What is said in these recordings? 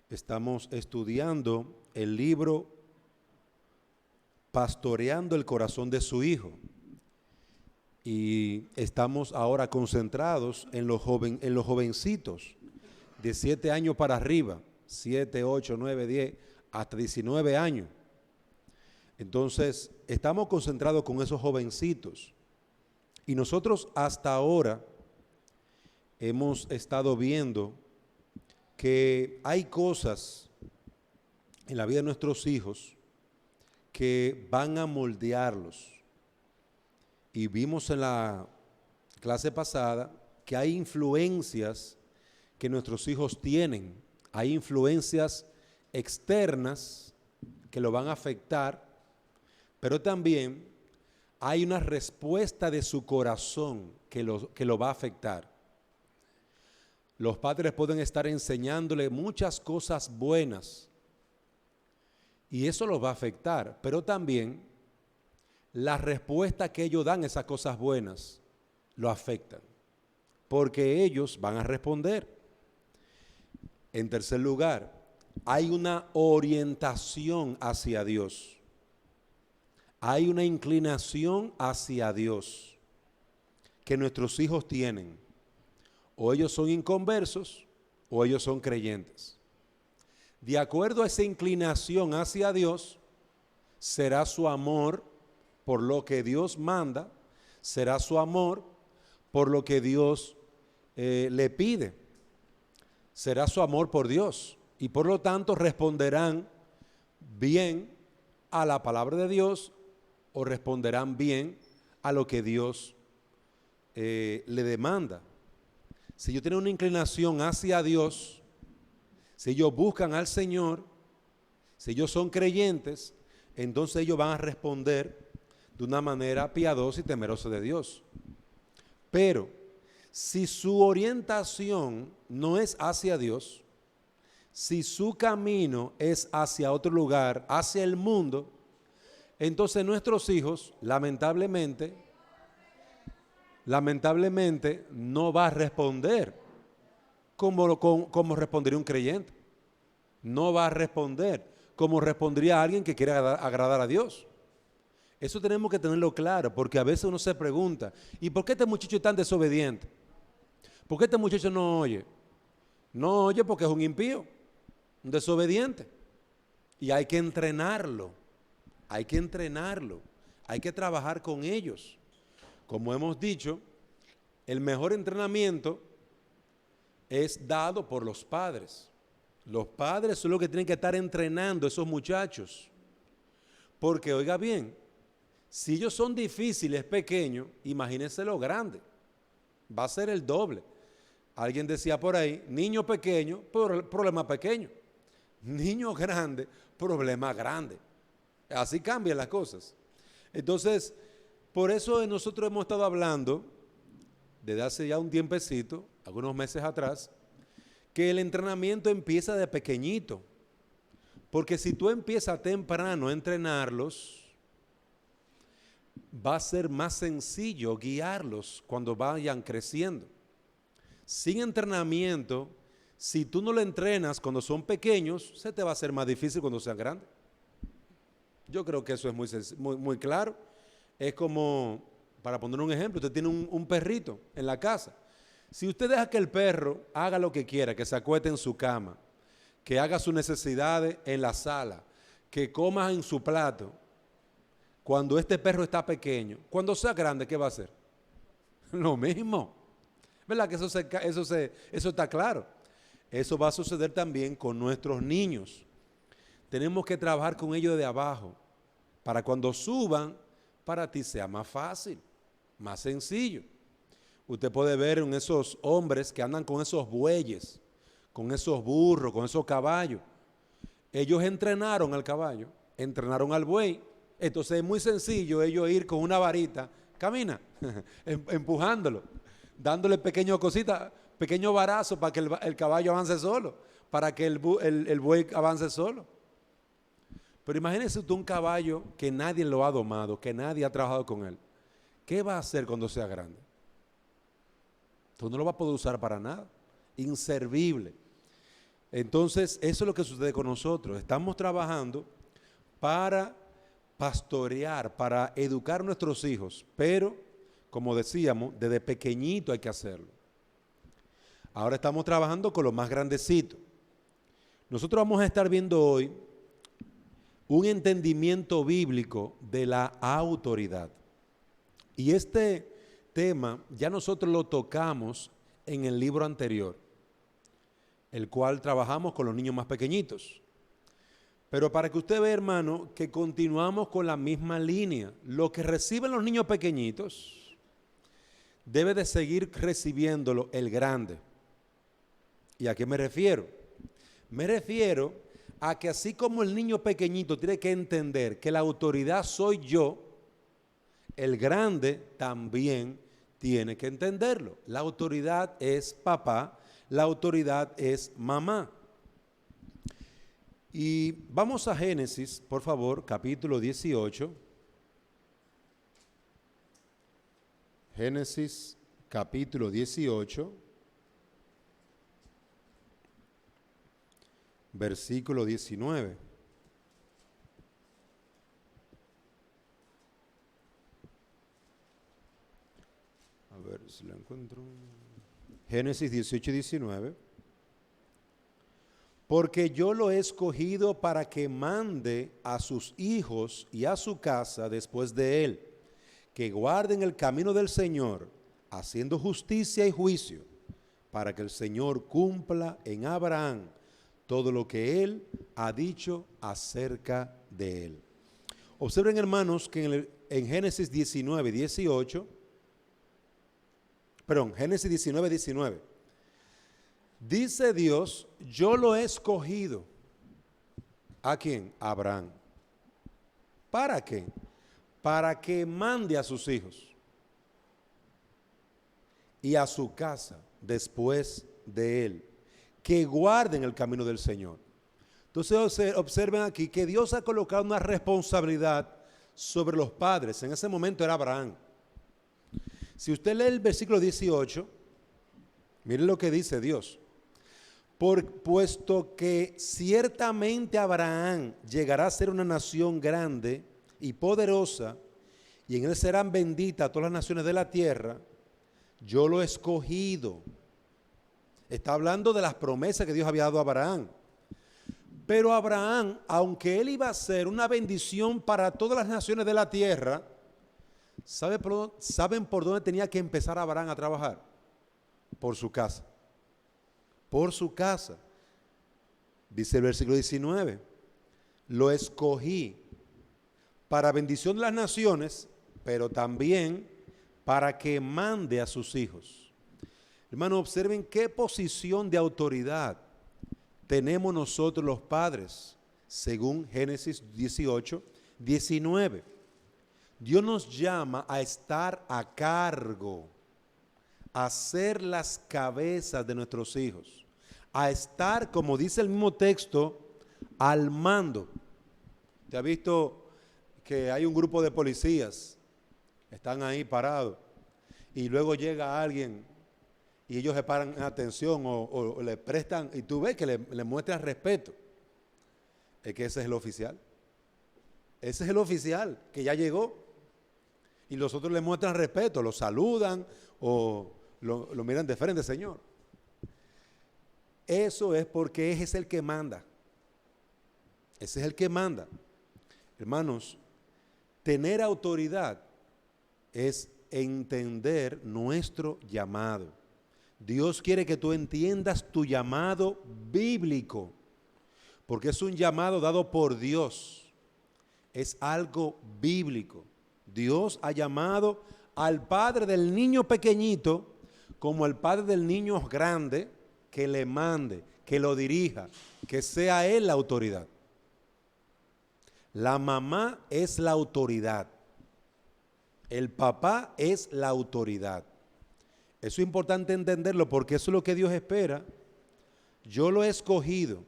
Estamos estudiando el libro Pastoreando el corazón de su hijo. Y estamos ahora concentrados en los jovencitos de 7 años para arriba, 7, 8, 9, 10, hasta 19 años. Entonces, estamos concentrados con esos jovencitos. Y nosotros hasta ahora hemos estado viendo que hay cosas en la vida de nuestros hijos que van a moldearlos. Y vimos en la clase pasada que hay influencias que nuestros hijos tienen. Hay influencias externas que lo van a afectar, pero también hay una respuesta de su corazón que lo va a afectar. Los padres pueden estar enseñándole muchas cosas buenas y eso los va a afectar, pero también la respuesta que ellos dan a esas cosas buenas lo afectan, porque ellos van a responder. En tercer lugar, hay una orientación hacia Dios. Hay una inclinación hacia Dios que nuestros hijos tienen. O ellos son inconversos o ellos son creyentes. De acuerdo a esa inclinación hacia Dios, será su amor por lo que Dios manda, será su amor por lo que Dios le pide, será su amor por Dios y por lo tanto responderán bien a la palabra de Dios o responderán bien a lo que Dios le demanda. Si ellos tienen una inclinación hacia Dios, si ellos buscan al Señor, si ellos son creyentes, entonces ellos van a responder de una manera piadosa y temerosa de Dios. Pero si su orientación no es hacia Dios, si su camino es hacia otro lugar, hacia el mundo, entonces nuestros hijos, lamentablemente, no va a responder como respondería un creyente. No va a responder como respondería alguien que quiere agradar a Dios. Eso tenemos que tenerlo claro, porque a veces uno se pregunta, ¿y por qué este muchacho es tan desobediente? ¿Por qué este muchacho no oye? No oye porque es un impío, un desobediente. Y hay que entrenarlo, hay que trabajar con ellos. Como hemos dicho, el mejor entrenamiento es dado por los padres. Los padres son los que tienen que estar entrenando a esos muchachos. Porque, oiga bien, si ellos son difíciles, pequeños, imagínense lo grande. Va a ser el doble. Alguien decía por ahí, niño pequeño, problema pequeño. Niño grande, problema grande. Así cambian las cosas. Entonces, por eso nosotros hemos estado hablando, desde hace ya un tiempecito, algunos meses atrás, que el entrenamiento empieza de pequeñito. Porque si tú empiezas temprano a entrenarlos, va a ser más sencillo guiarlos cuando vayan creciendo. Sin entrenamiento, si tú no lo entrenas cuando son pequeños, se te va a hacer más difícil cuando sean grandes. Yo creo que eso es muy claro. Es como, para poner un ejemplo, usted tiene un perrito en la casa. Si usted deja que el perro haga lo que quiera, que se acueste en su cama, que haga sus necesidades en la sala, que coma en su plato, cuando este perro está pequeño, cuando sea grande, ¿qué va a hacer? Lo mismo. ¿Verdad que eso está claro? Eso va a suceder también con nuestros niños. Tenemos que trabajar con ellos de abajo, para cuando suban, para ti sea más fácil, más sencillo. Usted puede ver en esos hombres que andan con esos bueyes, con esos burros, con esos caballos. Ellos entrenaron al caballo, entrenaron al buey. Entonces es muy sencillo ellos ir con una varita, camina, empujándolo, dándole pequeñas cositas, pequeños varazos para que el caballo avance solo, para que el buey avance solo. Pero imagínese usted un caballo que nadie lo ha domado, que nadie ha trabajado con él. ¿Qué va a hacer cuando sea grande? Tú no lo vas a poder usar para nada. Inservible. Entonces, eso es lo que sucede con nosotros. Estamos trabajando para pastorear, para educar a nuestros hijos, pero, como decíamos, desde pequeñito hay que hacerlo. Ahora estamos trabajando con los más grandecitos. Nosotros vamos a estar viendo hoy un entendimiento bíblico de la autoridad. Y este tema ya nosotros lo tocamos en el libro anterior, el cual trabajamos con los niños más pequeñitos. Pero para que usted vea, hermano, que continuamos con la misma línea. Lo que reciben los niños pequeñitos debe de seguir recibiéndolo el grande. ¿Y a qué me refiero? Me refiero a que así como el niño pequeñito tiene que entender que la autoridad soy yo, el grande también tiene que entenderlo. La autoridad es papá, la autoridad es mamá. Y vamos a Génesis, por favor, capítulo 18. Génesis, capítulo 18, versículo 19. A ver si lo encuentro. Génesis 18 y 19. Porque yo lo he escogido para que mande a sus hijos y a su casa después de él, que guarden el camino del Señor, haciendo justicia y juicio, para que el Señor cumpla en Abraham todo lo que él ha dicho acerca de él. Observen, hermanos, que en Génesis 19, 18, Génesis 19, 19, dice Dios, yo lo he escogido. ¿A quién? A Abraham. ¿Para qué? Para que mande a sus hijos y a su casa después de él, que guarden el camino del Señor. Entonces observen aquí que Dios ha colocado una responsabilidad sobre los padres. En ese momento era Abraham. Si usted lee el versículo 18, miren lo que dice Dios. Puesto que ciertamente Abraham llegará a ser una nación grande y poderosa, y en él serán benditas todas las naciones de la tierra, yo lo he escogido. Está hablando de las promesas que Dios había dado a Abraham. Pero Abraham, aunque él iba a ser una bendición para todas las naciones de la tierra, ¿saben por dónde tenía que empezar Abraham a trabajar? Por su casa. Por su casa. Dice el versículo 19, lo escogí para bendición de las naciones, pero también para que mande a sus hijos. Hermanos, observen qué posición de autoridad tenemos nosotros los padres, según Génesis 18, 19. Dios nos llama a estar a cargo, a ser las cabezas de nuestros hijos, a estar, como dice el mismo texto, al mando. ¿Te ha visto que hay un grupo de policías? Están ahí parados y luego llega alguien y ellos se paran en atención o le prestan, y tú ves que le muestran respeto. Es que ese es el oficial. Ese es el oficial que ya llegó. Y los otros le muestran respeto, lo saludan o lo miran de frente, Señor. Eso es porque ese es el que manda. Ese es el que manda. Hermanos, tener autoridad es entender nuestro llamado. Dios quiere que tú entiendas tu llamado bíblico, porque es un llamado dado por Dios. Es algo bíblico. Dios ha llamado al padre del niño pequeñito como al padre del niño grande, que le mande, que lo dirija, que sea él la autoridad. La mamá es la autoridad. El papá es la autoridad. Eso es importante entenderlo porque eso es lo que Dios espera. Yo lo he escogido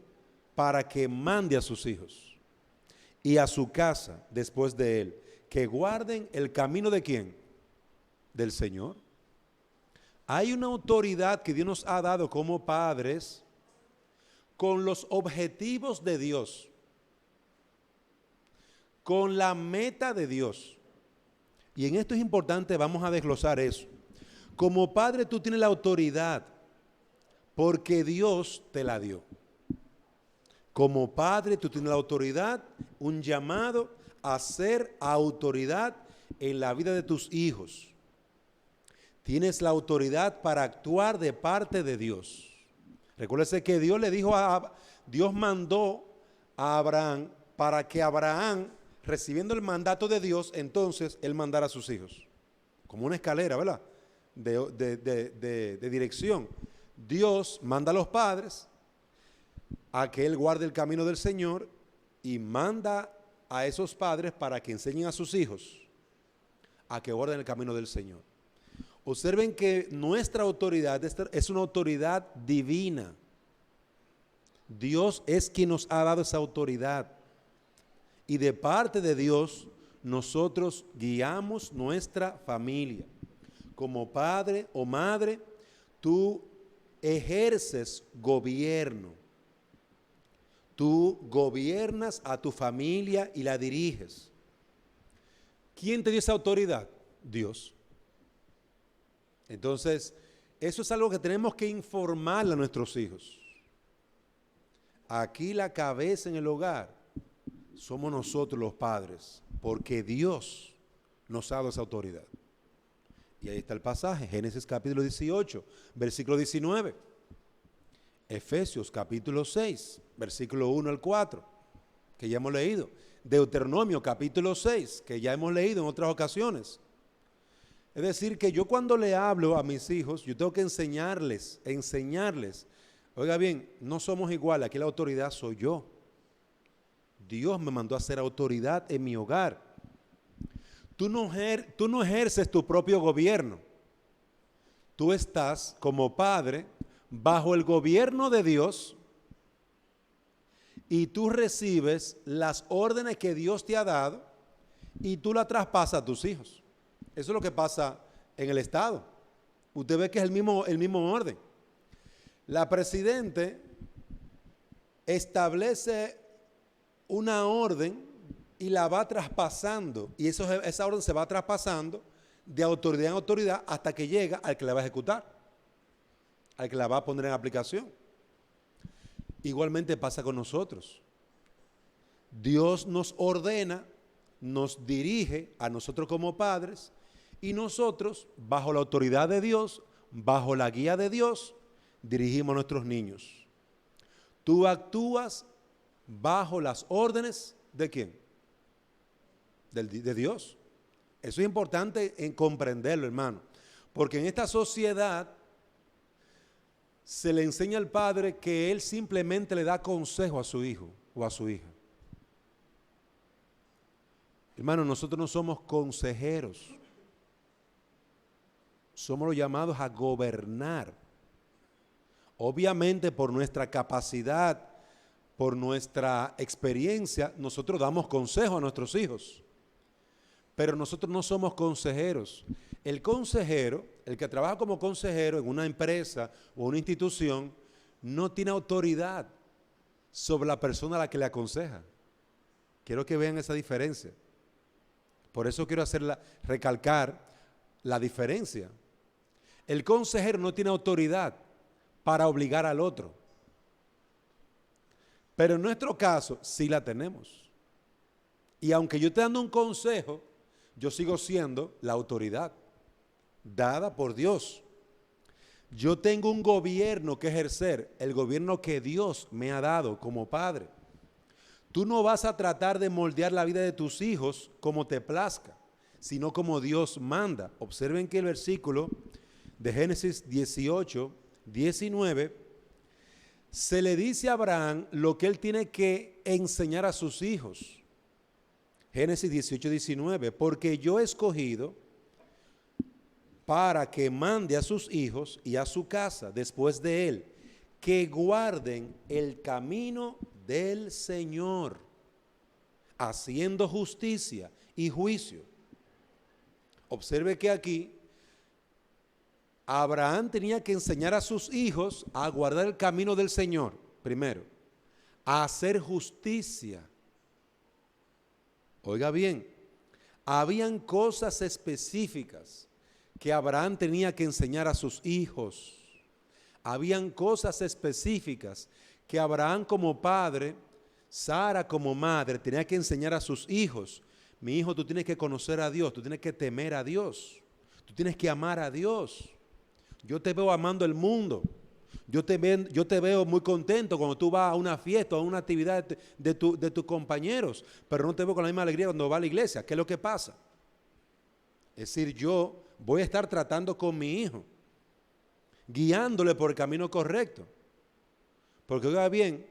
para que mande a sus hijos y a su casa después de él, que guarden el camino de ¿quién? Del Señor. Hay una autoridad que Dios nos ha dado como padres con los objetivos de Dios, con la meta de Dios. Y en esto es importante, vamos a desglosar eso. Como padre tú tienes la autoridad porque Dios te la dio. Como padre tú tienes la autoridad, un llamado a ser autoridad en la vida de tus hijos. Tienes la autoridad para actuar de parte de Dios. Recuérdese que Dios le dijo Dios mandó a Abraham para que Abraham, recibiendo el mandato de Dios, entonces él mandara a sus hijos. Como una escalera, ¿verdad? De dirección. Dios manda a los padres a que él guarde el camino del Señor y manda a esos padres para que enseñen a sus hijos a que guarden el camino del Señor. Observen que nuestra autoridad es una autoridad divina. Dios es quien nos ha dado esa autoridad. Y de parte de Dios, nosotros guiamos nuestra familia. Como padre o madre, tú ejerces gobierno. Tú gobiernas a tu familia y la diriges. ¿Quién te dio esa autoridad? Dios. Entonces, eso es algo que tenemos que informarle a nuestros hijos. Aquí la cabeza en el hogar somos nosotros los padres, porque Dios nos ha dado esa autoridad. Y ahí está el pasaje, Génesis capítulo 18, versículo 19. Efesios capítulo 6, versículo 1 al 4, que ya hemos leído. Deuteronomio capítulo 6, que ya hemos leído en otras ocasiones. Es decir, que yo cuando le hablo a mis hijos, yo tengo que enseñarles. Oiga bien, no somos iguales, aquí la autoridad soy yo. Dios me mandó a ser autoridad en mi hogar. Tú no ejerces tu propio gobierno. Tú estás como padre bajo el gobierno de Dios y tú recibes las órdenes que Dios te ha dado y tú las traspasas a tus hijos. Eso es lo que pasa en el Estado. Usted ve que es el mismo orden. La presidente establece una orden y la va traspasando. Y esa orden se va traspasando de autoridad en autoridad hasta que llega al que la va a ejecutar, al que la va a poner en aplicación. Igualmente pasa con nosotros. Dios nos ordena, nos dirige a nosotros como padres y nosotros, bajo la autoridad de Dios, bajo la guía de Dios, dirigimos a nuestros niños. Tú actúas bajo las órdenes ¿de quién? De Dios. Eso es importante en comprenderlo, hermano, porque en esta sociedad se le enseña al padre que él simplemente le da consejo a su hijo o a su hija. Hermano, nosotros no somos consejeros, somos los llamados a gobernar. Obviamente por nuestra capacidad, por nuestra experiencia, nosotros damos consejo a nuestros hijos, pero nosotros no somos consejeros. El consejero, el que trabaja como consejero en una empresa o una institución, no tiene autoridad sobre la persona a la que le aconseja. Quiero que vean esa diferencia. Por eso quiero recalcar la diferencia. El consejero no tiene autoridad para obligar al otro. Pero en nuestro caso sí la tenemos. Y aunque yo esté dando un consejo, yo sigo siendo la autoridad dada por Dios. Yo tengo un gobierno que ejercer, el gobierno que Dios me ha dado como padre. Tú no vas a tratar de moldear la vida de tus hijos como te plazca, sino como Dios manda. Observen que el versículo de Génesis 18, 19, se le dice a Abraham lo que él tiene que enseñar a sus hijos. Génesis 18, 19, porque yo he escogido para que mande a sus hijos y a su casa después de él, que guarden el camino del Señor, haciendo justicia y juicio. Observe que aquí Abraham tenía que enseñar a sus hijos a guardar el camino del Señor. primero, a hacer justicia. Oiga bien, habían cosas específicas que Abraham tenía que enseñar a sus hijos. Habían cosas específicas que Abraham como padre, Sara como madre, tenía que enseñar a sus hijos. Mi hijo, tú tienes que conocer a Dios, tú tienes que temer a Dios, tú tienes que amar a Dios. Yo te veo amando el mundo. Yo te veo muy contento cuando tú vas a una fiesta o a una actividad de tus compañeros, pero no te veo con la misma alegría cuando vas a la iglesia. ¿Qué es lo que pasa? Es decir, yo voy a estar tratando con mi hijo, guiándole por el camino correcto. Porque, oiga bien,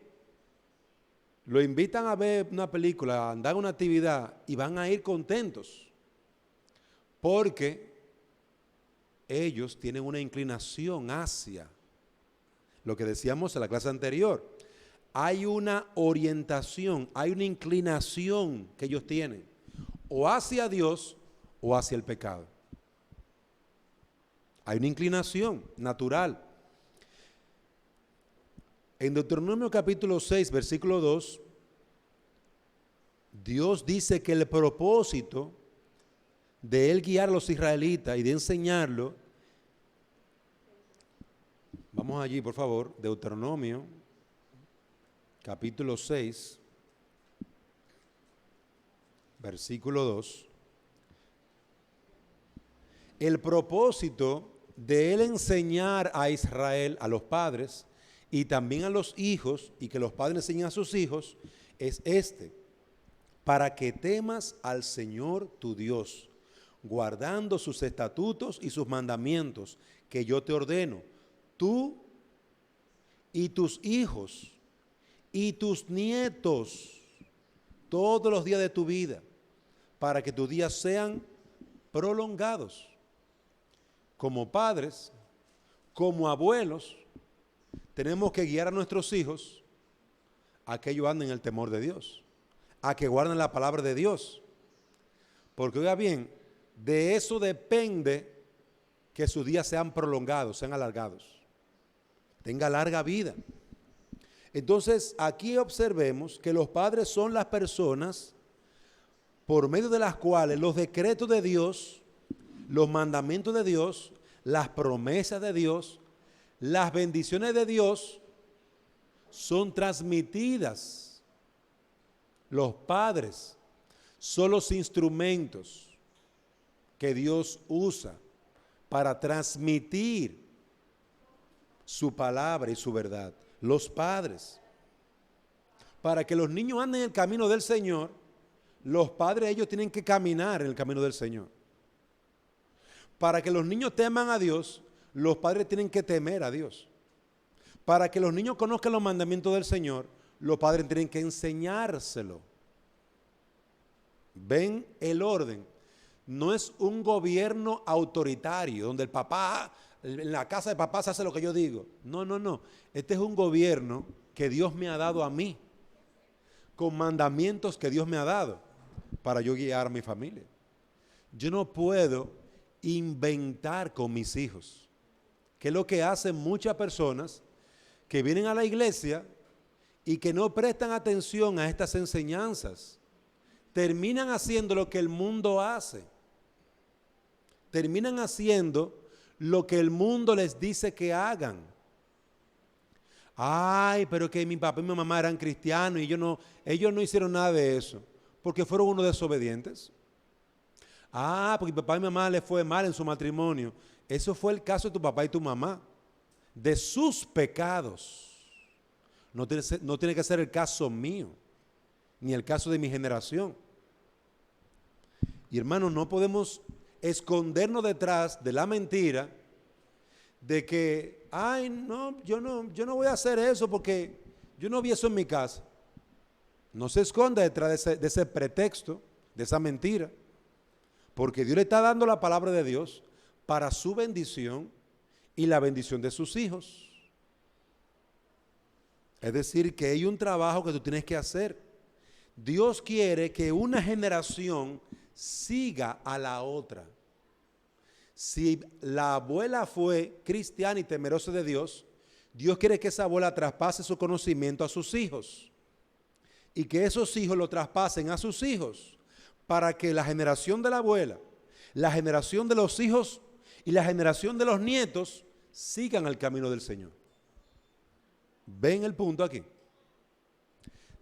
lo invitan a ver una película, a andar a una actividad y van a ir contentos. Porque ellos tienen una inclinación hacia lo que decíamos en la clase anterior. Hay una orientación, hay una inclinación que ellos tienen, o hacia Dios o hacia el pecado. Hay una inclinación natural. En Deuteronomio capítulo 6, versículo 2, Dios dice que el propósito de él guiar a los israelitas y de enseñarlo, vamos allí por favor, Deuteronomio capítulo 6, versículo 2, el propósito de él enseñar a Israel, a los padres y también a los hijos, y que los padres enseñen a sus hijos, es este: para que temas al Señor tu Dios, guardando sus estatutos y sus mandamientos que yo te ordeno, tú y tus hijos y tus nietos, todos los días de tu vida, para que tus días sean prolongados. Como padres, como abuelos, tenemos que guiar a nuestros hijos a que ellos anden en el temor de Dios, a que guarden la palabra de Dios. Porque, oiga bien, de eso depende que sus días sean prolongados, sean alargados, tenga larga vida. Entonces, aquí observemos que los padres son las personas por medio de las cuales los decretos de Dios, los mandamientos de Dios, las promesas de Dios, las bendiciones de Dios son transmitidas. Los padres son los instrumentos que Dios usa para transmitir su palabra y su verdad. Los padres, para que los niños anden en el camino del Señor, los padres, ellos tienen que caminar en el camino del Señor. Para que los niños teman a Dios, los padres tienen que temer a Dios. Para que los niños conozcan los mandamientos del Señor, los padres tienen que enseñárselo. ¿Ven el orden? No es un gobierno autoritario donde el papá, en la casa de papá se hace lo que yo digo. No, no, no. Este es un gobierno que Dios me ha dado a mí, con mandamientos que Dios me ha dado para yo guiar a mi familia. Yo no puedo inventar con mis hijos, que es lo que hacen muchas personas que vienen a la iglesia y que no prestan atención a estas enseñanzas. Terminan haciendo lo que el mundo hace. Terminan haciendo lo que el mundo les dice que hagan. Ay, pero que mi papá y mi mamá eran cristianos y ellos no hicieron nada de eso, porque fueron unos desobedientes. Ah, porque mi papá y mi mamá les fue mal en su matrimonio. Eso fue el caso de tu papá y tu mamá, de sus pecados. No tiene que ser el caso mío, ni el caso de mi generación. Y hermanos, no podemos escondernos detrás de la mentira de que, ay, no, yo no voy a hacer eso porque yo no vi eso en mi casa. No se esconda detrás de ese pretexto, de esa mentira, porque Dios le está dando la palabra de Dios para su bendición y la bendición de sus hijos. Es decir, que hay un trabajo que tú tienes que hacer. Dios quiere que una generación siga a la otra. Si la abuela fue cristiana y temerosa de Dios, Dios quiere que esa abuela traspase su conocimiento a sus hijos y que esos hijos lo traspasen a sus hijos para que la generación de la abuela, la generación de los hijos y la generación de los nietos sigan el camino del Señor. ¿Ven el punto aquí?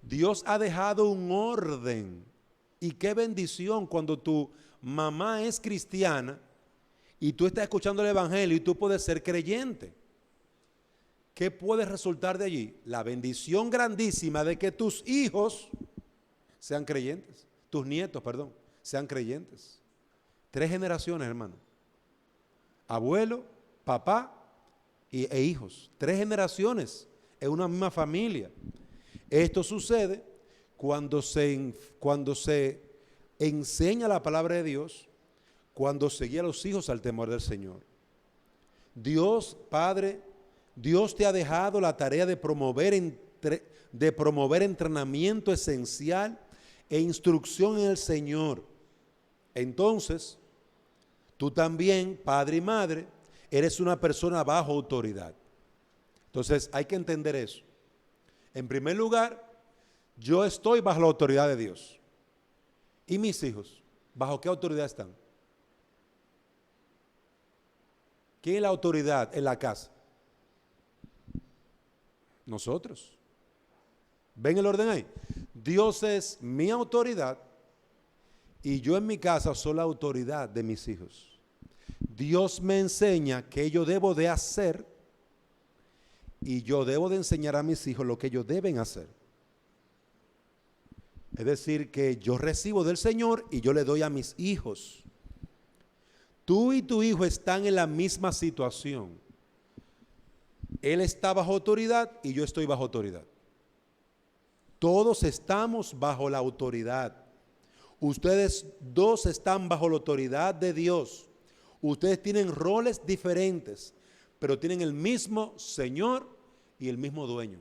Dios ha dejado un orden. Y qué bendición cuando tu mamá es cristiana y tú estás escuchando el evangelio y tú puedes ser creyente. ¿Qué puede resultar de allí? La bendición grandísima de que tus hijos sean creyentes, tus nietos, perdón, sean creyentes. 3 generaciones, hermano. Abuelo, papá e hijos. 3 generaciones en una misma familia. Esto sucede cuando se enseña la palabra de Dios, cuando se guía a los hijos al temor del Señor. Dios, Padre, Dios te ha dejado la tarea de promover entrenamiento esencial e instrucción en el Señor. Entonces, tú también, padre y madre, eres una persona bajo autoridad. Entonces, hay que entender eso. En primer lugar, yo estoy bajo la autoridad de Dios. ¿Y mis hijos? ¿Bajo qué autoridad están? ¿Quién es la autoridad en la casa? Nosotros. ¿Ven el orden ahí? Dios es mi autoridad y yo en mi casa soy la autoridad de mis hijos. Dios me enseña qué yo debo de hacer y yo debo de enseñar a mis hijos lo que ellos deben hacer. Es decir, que yo recibo del Señor y yo le doy a mis hijos. Tú y tu hijo están en la misma situación. Él está bajo autoridad y yo estoy bajo autoridad. Todos estamos bajo la autoridad. Ustedes dos están bajo la autoridad de Dios. Ustedes tienen roles diferentes, pero tienen el mismo Señor y el mismo dueño.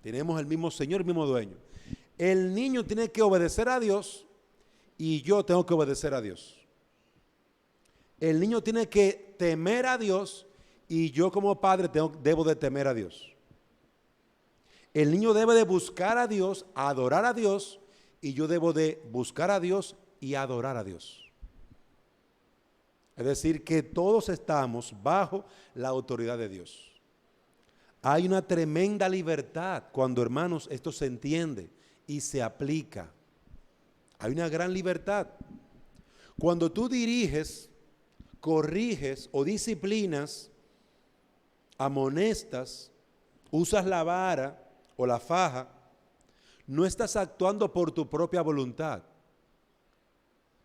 Tenemos el mismo Señor y el mismo dueño. El niño tiene que obedecer a Dios y yo tengo que obedecer a Dios. El niño tiene que temer a Dios y yo como padre debo de temer a Dios. El niño debe de buscar a Dios, adorar a Dios y yo debo de buscar a Dios y adorar a Dios. Es decir, que todos estamos bajo la autoridad de Dios. Hay una tremenda libertad cuando, hermanos, esto se entiende y se aplica. Hay una gran libertad. Cuando tú diriges, corriges o disciplinas, amonestas, usas la vara o la faja, no estás actuando por tu propia voluntad.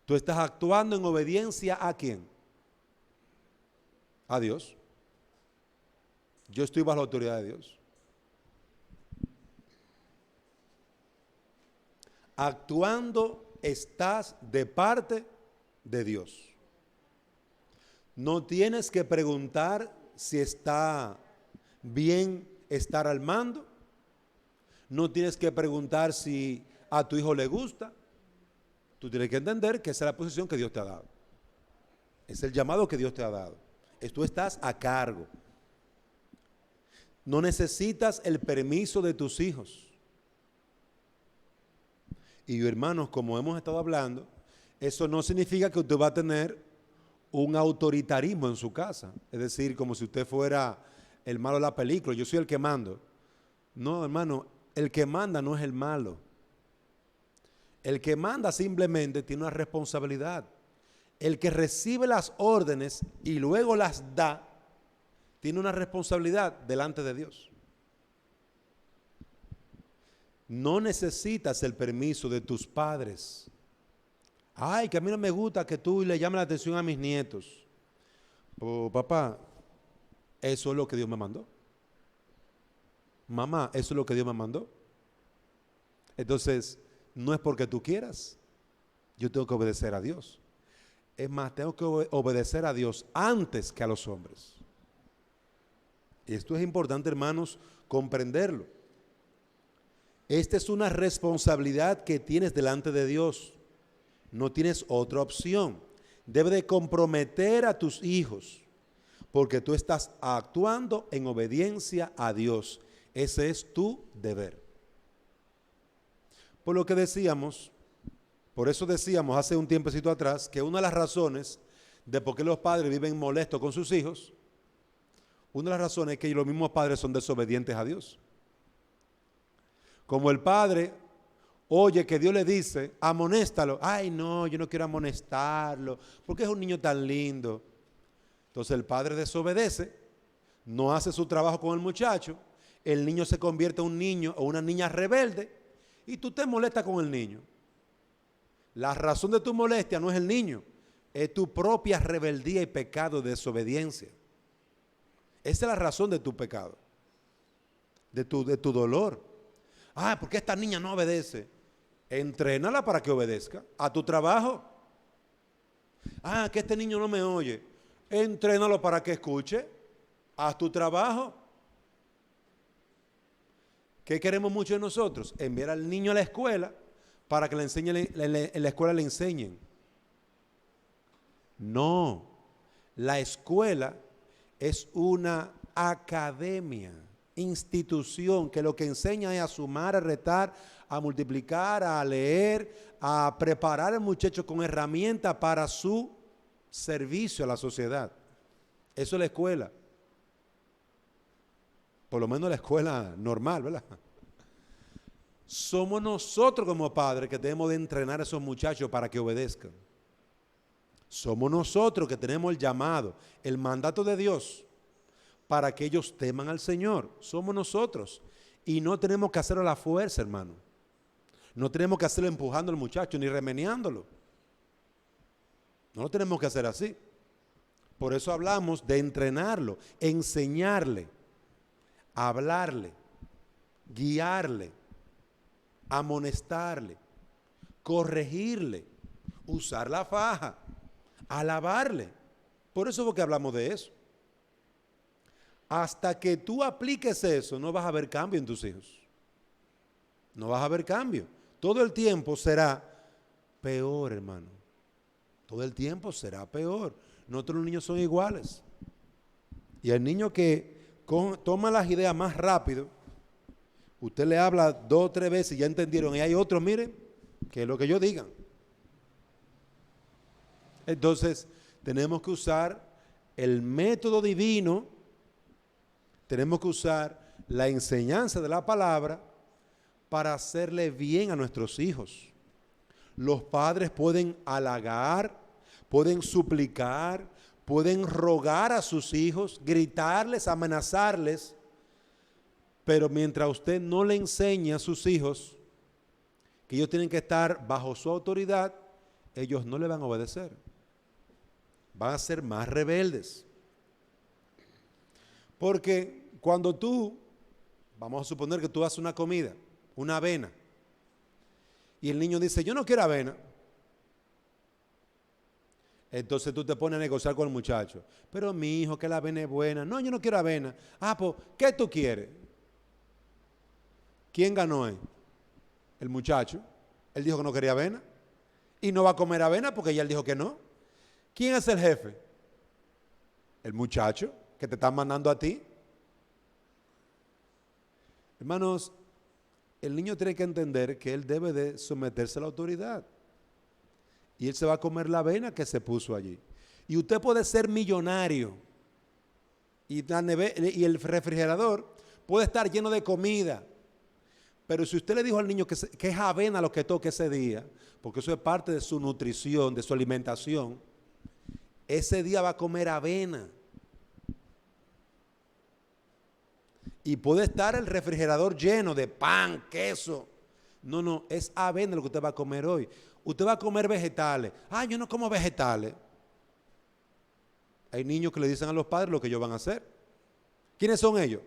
Tú estás actuando en obediencia ¿a quién? A Dios. Yo estoy bajo la autoridad de Dios. Actuando estás de parte de Dios. No tienes que preguntar si está bien estar al mando. No tienes que preguntar si a tu hijo le gusta. Tú tienes que entender que esa es la posición que Dios te ha dado. Es el llamado que Dios te ha dado. Tú estás a cargo. No necesitas el permiso de tus hijos. Y hermanos, como hemos estado hablando, eso no significa que usted va a tener un autoritarismo en su casa. Es decir, como si usted fuera el malo de la película, yo soy el que mando. No, hermano, el que manda no es el malo. El que manda simplemente tiene una responsabilidad. El que recibe las órdenes y luego las da, tiene una responsabilidad delante de Dios. No necesitas el permiso de tus padres. Ay, que a mí no me gusta que tú le llames la atención a mis nietos. Oh, papá, eso es lo que Dios me mandó. Mamá, eso es lo que Dios me mandó. Entonces, no es porque tú quieras. Yo tengo que obedecer a Dios. Es más, tengo que obedecer a Dios antes que a los hombres. Y esto es importante, hermanos, comprenderlo. Esta es una responsabilidad que tienes delante de Dios. No tienes otra opción. Debes de comprometer a tus hijos. porque tú estás actuando en obediencia a Dios. Ese es tu deber. Por lo que decíamos, por eso decíamos hace un tiempecito atrás que una de las razones de por qué los padres viven molestos con sus hijos, una de las razones es que los mismos padres son desobedientes a Dios. Como el padre oye que Dios le dice, amonéstalo. Ay, no, yo no quiero amonestarlo, porque es un niño tan lindo. Entonces el padre desobedece, no hace su trabajo con el muchacho, el niño se convierte en un niño o una niña rebelde y tú te molestas con el niño. La razón de tu molestia no es el niño, es tu propia rebeldía y pecado de desobediencia. Esa es la razón de tu pecado, de tu dolor. Ah, ¿por qué esta niña no obedece? Entrénala para que obedezca a tu trabajo. Ah, que este niño no me oye. Entrénalo para que escuche. Haz tu trabajo. ¿Qué queremos mucho de nosotros? Enviar al niño a la escuela para que en la escuela le enseñen. No, la escuela es una academia, institución que lo que enseña es a sumar, a retar, a multiplicar, a leer, a preparar al muchacho con herramientas para su servicio a la sociedad. Eso es la escuela. Por lo menos la escuela normal, ¿verdad? Somos nosotros como padres que tenemos de entrenar a esos muchachos para que obedezcan. Somos nosotros que tenemos el llamado, el mandato de Dios para que ellos teman al Señor. Somos nosotros. Y no tenemos que hacerlo a la fuerza, hermano. No tenemos que hacerlo empujando al muchacho ni remeneándolo. No lo tenemos que hacer así. Por eso hablamos de entrenarlo, enseñarle, hablarle, guiarle, amonestarle, corregirle, usar la faja, alabarle. Por eso es que hablamos de eso. Hasta que tú apliques eso, no vas a ver cambio en tus hijos. No vas a ver cambio. Todo el tiempo será peor, hermano. Todo el tiempo será peor. No todos los niños son iguales. Y el niño que toma las ideas más rápido, usted le habla 2 o 3 veces y ya entendieron. Y hay otros, miren, que es lo que ellos digan. Entonces, tenemos que usar el método divino, tenemos que usar la enseñanza de la palabra para hacerle bien a nuestros hijos. Los padres pueden halagar, pueden suplicar, pueden rogar a sus hijos, gritarles, amenazarles, pero mientras usted no le enseña a sus hijos que ellos tienen que estar bajo su autoridad, ellos no le van a obedecer. Van a ser más rebeldes. Porque cuando tú, vamos a suponer que tú haces una comida, una avena, y el niño dice, yo no quiero avena. Entonces tú te pones a negociar con el muchacho. Pero mi hijo, que la avena es buena. No, yo no quiero avena. Ah, pues, ¿qué tú quieres? ¿Quién ganó ahí? El muchacho. Él dijo que no quería avena. Y no va a comer avena porque ya él dijo que no. ¿Quién es el jefe? El muchacho que te está mandando a ti. Hermanos, el niño tiene que entender que él debe de someterse a la autoridad. Y él se va a comer la avena que se puso allí. Y usted puede ser millonario. Y el refrigerador puede estar lleno de comida. Pero si usted le dijo al niño que es avena lo que toque ese día, porque eso es parte de su nutrición, de su alimentación, ese día va a comer avena. Y puede estar el refrigerador lleno de pan, queso. No, es avena lo que usted va a comer hoy. Usted va a comer vegetales. Ah, yo no como vegetales. Hay niños que le dicen a los padres lo que ellos van a hacer. ¿Quiénes son ellos?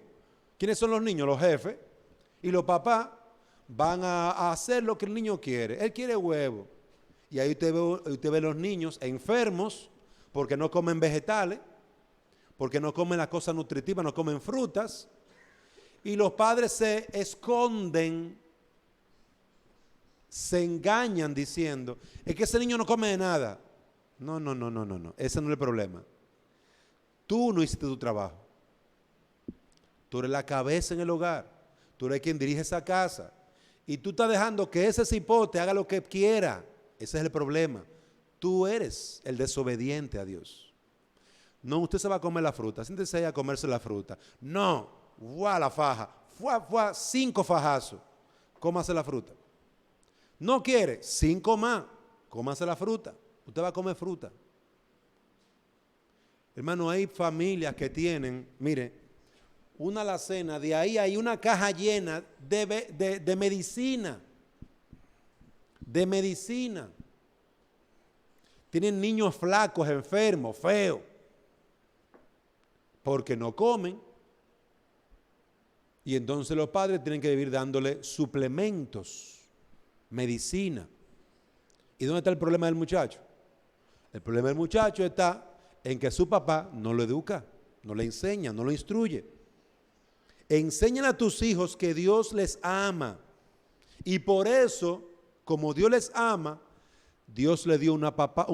¿Quiénes son los niños? Los jefes. Y los papás van a hacer lo que el niño quiere. Él quiere huevo. Y ahí usted ve los niños enfermos porque no comen vegetales, porque no comen las cosas nutritivas, no comen frutas. Y los padres se esconden, se engañan diciendo, es que ese niño no come de nada. No, ese no es el problema. Tú no hiciste tu trabajo. Tú eres la cabeza en el hogar. Tú eres quien dirige esa casa. Y tú estás dejando que ese cipote haga lo que quiera. Ese es el problema. Tú eres el desobediente a Dios. No, usted se va a comer la fruta. Siéntese ahí a comerse la fruta. No, ¡guau! La faja. ¡Fua! 5 fajazos. Cómase la fruta. No quiere, 5 más. Cómase la fruta. Usted va a comer fruta. Hermano, hay familias que tienen, mire, una alacena, de ahí hay una caja llena de medicina. De medicina. Tienen niños flacos, enfermos, feos. Porque no comen. Y entonces los padres tienen que vivir dándole suplementos, medicina. ¿Y dónde está el problema del muchacho? El problema del muchacho está en que su papá no lo educa, no le enseña, no lo instruye. Enséñale a tus hijos que Dios les ama. Y por eso, como Dios les ama, Dios le dio un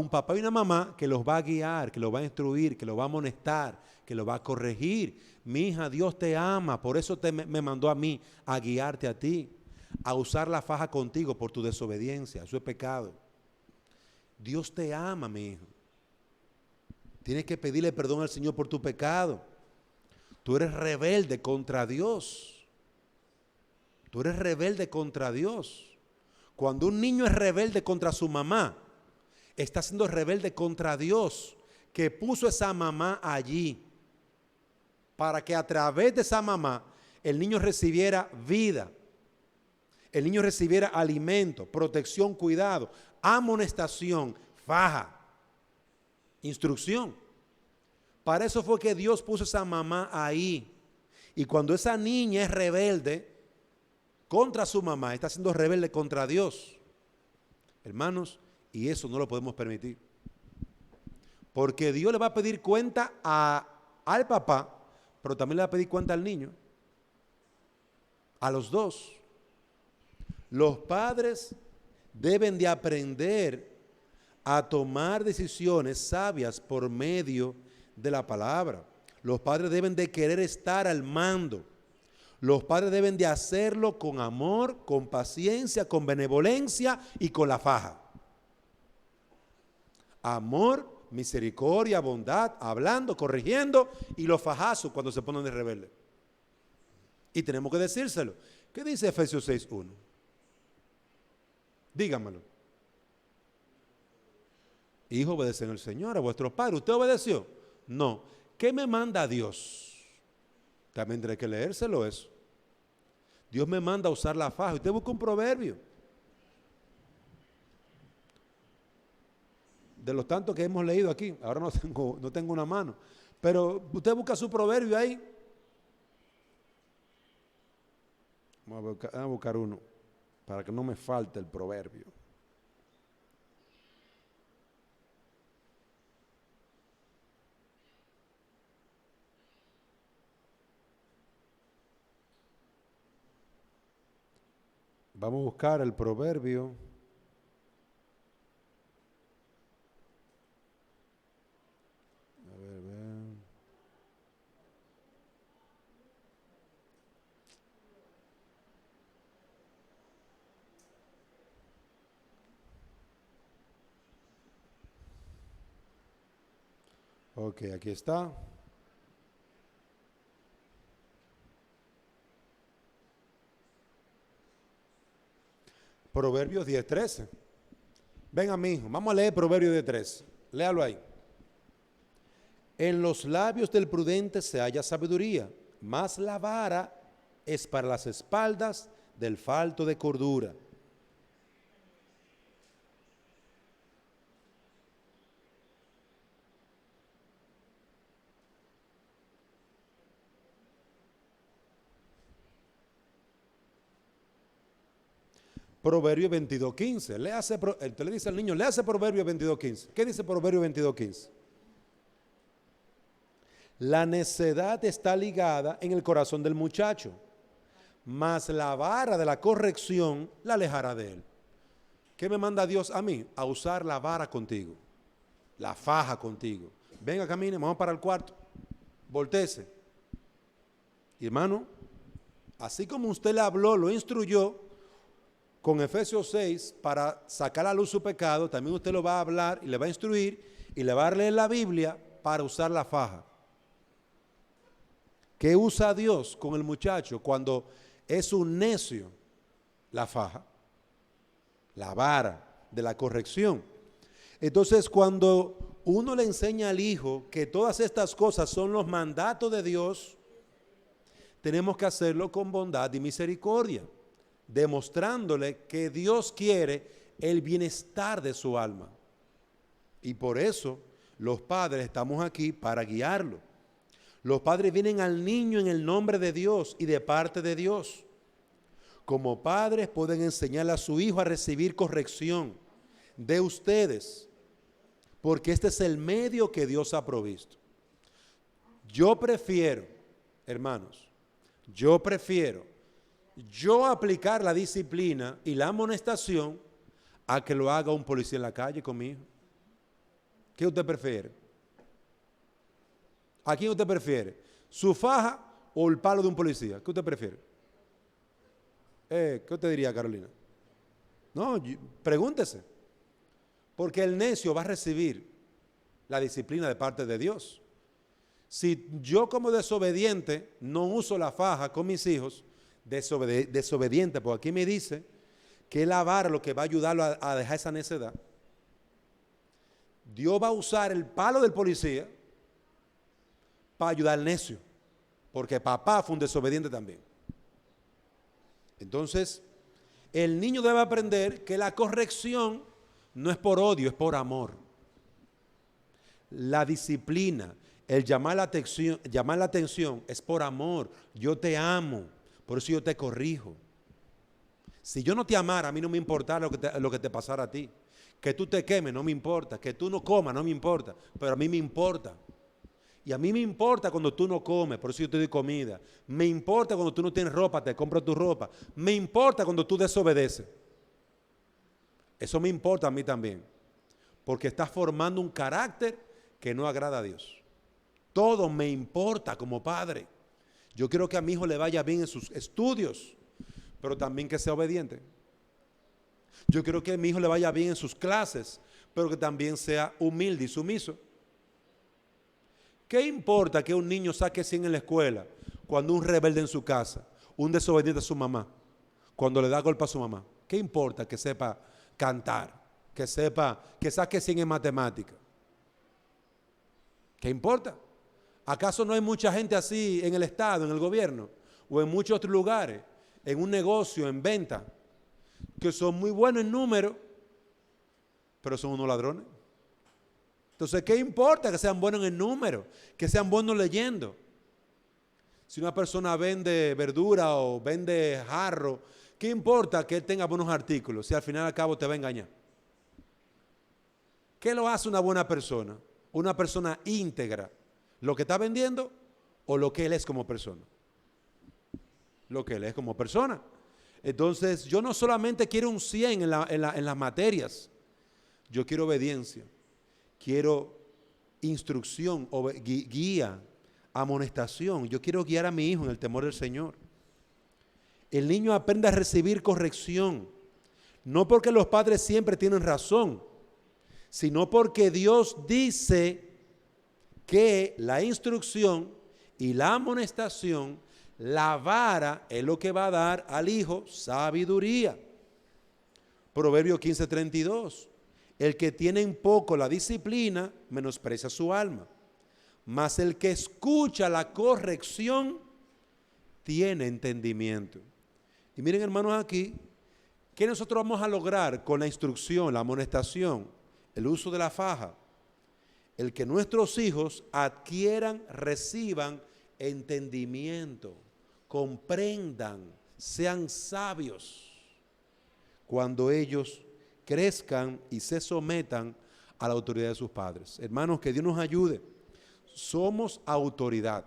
papá y una mamá que los va a guiar, que los va a instruir, que los va a amonestar, que los va a corregir. Mi hija, Dios te ama, por eso me mandó a mí a guiarte a ti, a usar la faja contigo por tu desobediencia. Eso es pecado. Dios te ama, mi hijo. Tienes que pedirle perdón al Señor por tu pecado. Tú eres rebelde contra Dios. Tú eres rebelde contra Dios. Cuando un niño es rebelde contra su mamá, está siendo rebelde contra Dios, que puso esa mamá allí, para que a través de esa mamá el niño recibiera vida, el niño recibiera alimento, protección, cuidado, amonestación, faja, instrucción. Para eso fue que Dios puso esa mamá ahí. Y cuando esa niña es rebelde contra su mamá, está siendo rebelde contra Dios, hermanos, y eso no lo podemos permitir. Porque Dios le va a pedir cuenta al papá, pero también le va a pedir cuenta al niño. A los dos. Los padres deben de aprender a tomar decisiones sabias por medio de la palabra. Los padres deben de querer estar al mando. Los padres deben de hacerlo con amor, con paciencia, con benevolencia y con la faja. Amor, misericordia, bondad, hablando, corrigiendo, y los fajazos cuando se ponen de rebelde. Y tenemos que decírselo. ¿Qué dice Efesios 6:1? Dígamelo. Hijo, obedecen al Señor, a vuestros padres. ¿Usted obedeció? No. ¿Qué me manda Dios? También tendré que leérselo eso. Dios me manda a usar la faja. Usted busca un proverbio. De los tantos que hemos leído aquí, ahora no tengo una mano, pero usted busca su proverbio ahí. Vamos a buscar uno para que no me falte el proverbio. Vamos a buscar el proverbio. A ver. Ok, aquí está. Proverbios 10:13. Venga, mi hijo, vamos a leer Proverbios 10:13. Léalo ahí. En los labios del prudente se halla sabiduría, mas la vara es para las espaldas del falto de cordura. Proverbio 22:15. Usted le dice al niño, léase Proverbio 22:15. ¿Qué dice Proverbio 22:15? La necedad está ligada en el corazón del muchacho, mas la vara de la corrección la alejará de él. ¿Qué me manda Dios a mí? A usar la vara contigo, la faja contigo. Venga, camine, vamos para el cuarto. voltéese. Y hermano, así como usted le habló, lo instruyó con Efesios 6 para sacar a luz su pecado, también usted lo va a hablar y le va a instruir y le va a leer la Biblia para usar la faja. ¿Qué usa Dios con el muchacho cuando es un necio? La faja, la vara de la corrección. Entonces, cuando uno le enseña al hijo que todas estas cosas son los mandatos de Dios, tenemos que hacerlo con bondad y misericordia, demostrándole que Dios quiere el bienestar de su alma. Y por eso los padres estamos aquí para guiarlo. Los padres vienen al niño en el nombre de Dios y de parte de Dios. Como padres pueden enseñarle a su hijo a recibir corrección de ustedes, porque este es el medio que Dios ha provisto. Yo prefiero, hermanos, yo aplicar la disciplina y la amonestación a que lo haga un policía en la calle con mi hijo. ¿Qué usted prefiere? ¿A quién usted prefiere? ¿Su faja o el palo de un policía? ¿Qué usted prefiere? ¿Qué usted diría, Carolina? No, pregúntese. Porque el necio va a recibir la disciplina de parte de Dios. Si yo como desobediente no uso la faja con mis hijos, desobediente, porque aquí me dice que la vara lo que va a ayudarlo a dejar esa necedad, Dios va a usar el palo del policía para ayudar al necio, porque papá fue un desobediente también. Entonces, el niño debe aprender que la corrección no es por odio, es por amor. La disciplina, el llamar la atención es por amor. Yo te amo, por eso yo te corrijo. Si yo no te amara, a mí no me importara lo que te pasara a ti. Que tú te quemes, no me importa. Que tú no comas, no me importa. Pero a mí me importa. Y a mí me importa cuando tú no comes, por eso yo te doy comida. Me importa cuando tú no tienes ropa, te compro tu ropa. Me importa cuando tú desobedeces. Eso me importa a mí también. Porque estás formando un carácter que no agrada a Dios. Todo me importa como padre. Yo quiero que a mi hijo le vaya bien en sus estudios, pero también que sea obediente. Yo quiero que a mi hijo le vaya bien en sus clases, pero que también sea humilde y sumiso. ¿Qué importa que un niño saque 100 en la escuela cuando un rebelde en su casa, un desobediente a su mamá, cuando le da golpe a su mamá? ¿Qué importa que sepa cantar, que saque 100 en matemática? ¿Qué importa? ¿Acaso no hay mucha gente así en el Estado, en el gobierno, o en muchos otros lugares, en un negocio, en venta, que son muy buenos en número, pero son unos ladrones? Entonces, ¿qué importa que sean buenos en número, que sean buenos leyendo? Si una persona vende verdura o vende jarro, ¿qué importa que él tenga buenos artículos si al final al cabo te va a engañar? ¿Qué lo hace una buena persona? Una persona íntegra. ¿Lo que está vendiendo o lo que él es como persona? Lo que él es como persona. Entonces, yo no solamente quiero un 100 en las materias. Yo quiero obediencia. Quiero instrucción, guía, amonestación. Yo quiero guiar a mi hijo en el temor del Señor. El niño aprende a recibir corrección. No porque los padres siempre tienen razón, sino porque Dios dice que la instrucción y la amonestación, la vara, es lo que va a dar al hijo sabiduría. Proverbio 15:32. El que tiene en poco la disciplina, menosprecia su alma. Mas el que escucha la corrección, tiene entendimiento. Y miren, hermanos, aquí, ¿qué nosotros vamos a lograr con la instrucción, la amonestación, el uso de la faja? El que nuestros hijos adquieran, reciban entendimiento, comprendan, sean sabios cuando ellos crezcan y se sometan a la autoridad de sus padres. Hermanos, que Dios nos ayude. Somos autoridad.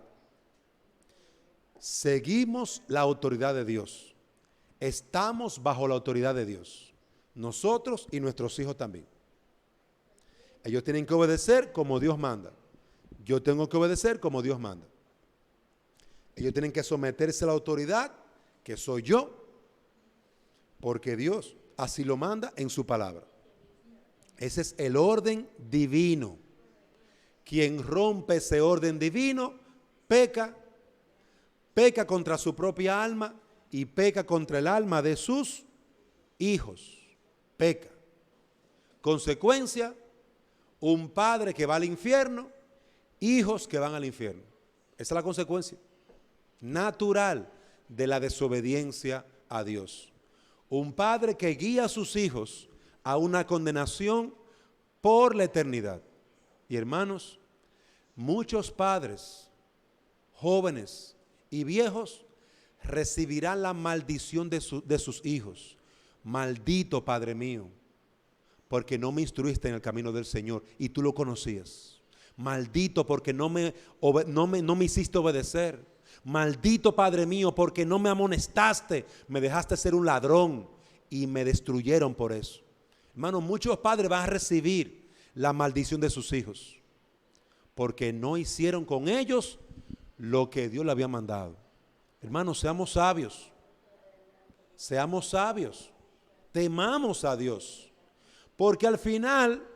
Seguimos la autoridad de Dios. Estamos bajo la autoridad de Dios. Nosotros y nuestros hijos también. Ellos tienen que obedecer como Dios manda. yo tengo que obedecer como Dios manda. Ellos tienen que someterse a la autoridad, que soy yo, porque Dios así lo manda en su palabra. Ese es el orden divino. Quien rompe ese orden divino, peca contra su propia alma y peca contra el alma de sus hijos. Peca. Consecuencia, un padre que va al infierno, hijos que van al infierno. Esa es la consecuencia natural de la desobediencia a Dios. Un padre que guía a sus hijos a una condenación por la eternidad. Y hermanos, muchos padres, jóvenes y viejos, recibirán la maldición de sus hijos. Maldito Padre mío, porque no me instruiste en el camino del Señor y tú lo conocías. Maldito porque no me hiciste obedecer. Maldito Padre mío porque no me amonestaste, me dejaste ser un ladrón y me destruyeron por eso. Hermano, muchos padres van a recibir la maldición de sus hijos porque no hicieron con ellos lo que Dios le había mandado. Hermanos, seamos sabios. Seamos sabios. Temamos a Dios. Porque al final,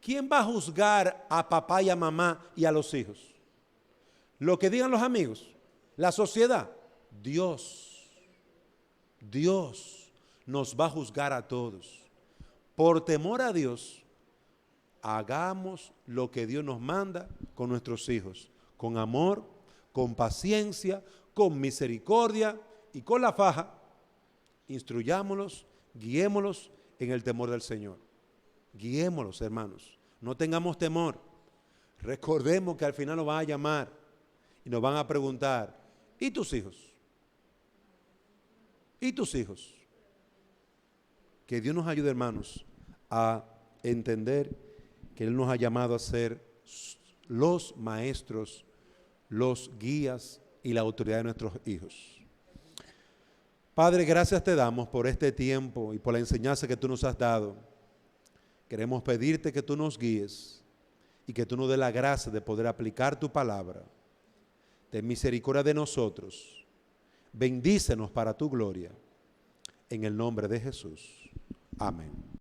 ¿quién va a juzgar a papá y a mamá y a los hijos? Lo que digan los amigos, la sociedad. Dios nos va a juzgar a todos. Por temor a Dios, hagamos lo que Dios nos manda con nuestros hijos, con amor, con paciencia, con misericordia y con la faja. Instruyámoslos, guiémoslos en el temor del Señor. Guiémoslos, hermanos. No tengamos temor. Recordemos que al final nos van a llamar y nos van a preguntar, ¿y tus hijos? ¿Y tus hijos? Que Dios nos ayude, hermanos, a entender que Él nos ha llamado a ser los maestros, los guías y la autoridad de nuestros hijos. Padre, gracias te damos por este tiempo y por la enseñanza que tú nos has dado. Queremos pedirte que tú nos guíes y que tú nos des la gracia de poder aplicar tu palabra. Ten misericordia de nosotros. Bendícenos para tu gloria. En el nombre de Jesús. Amén.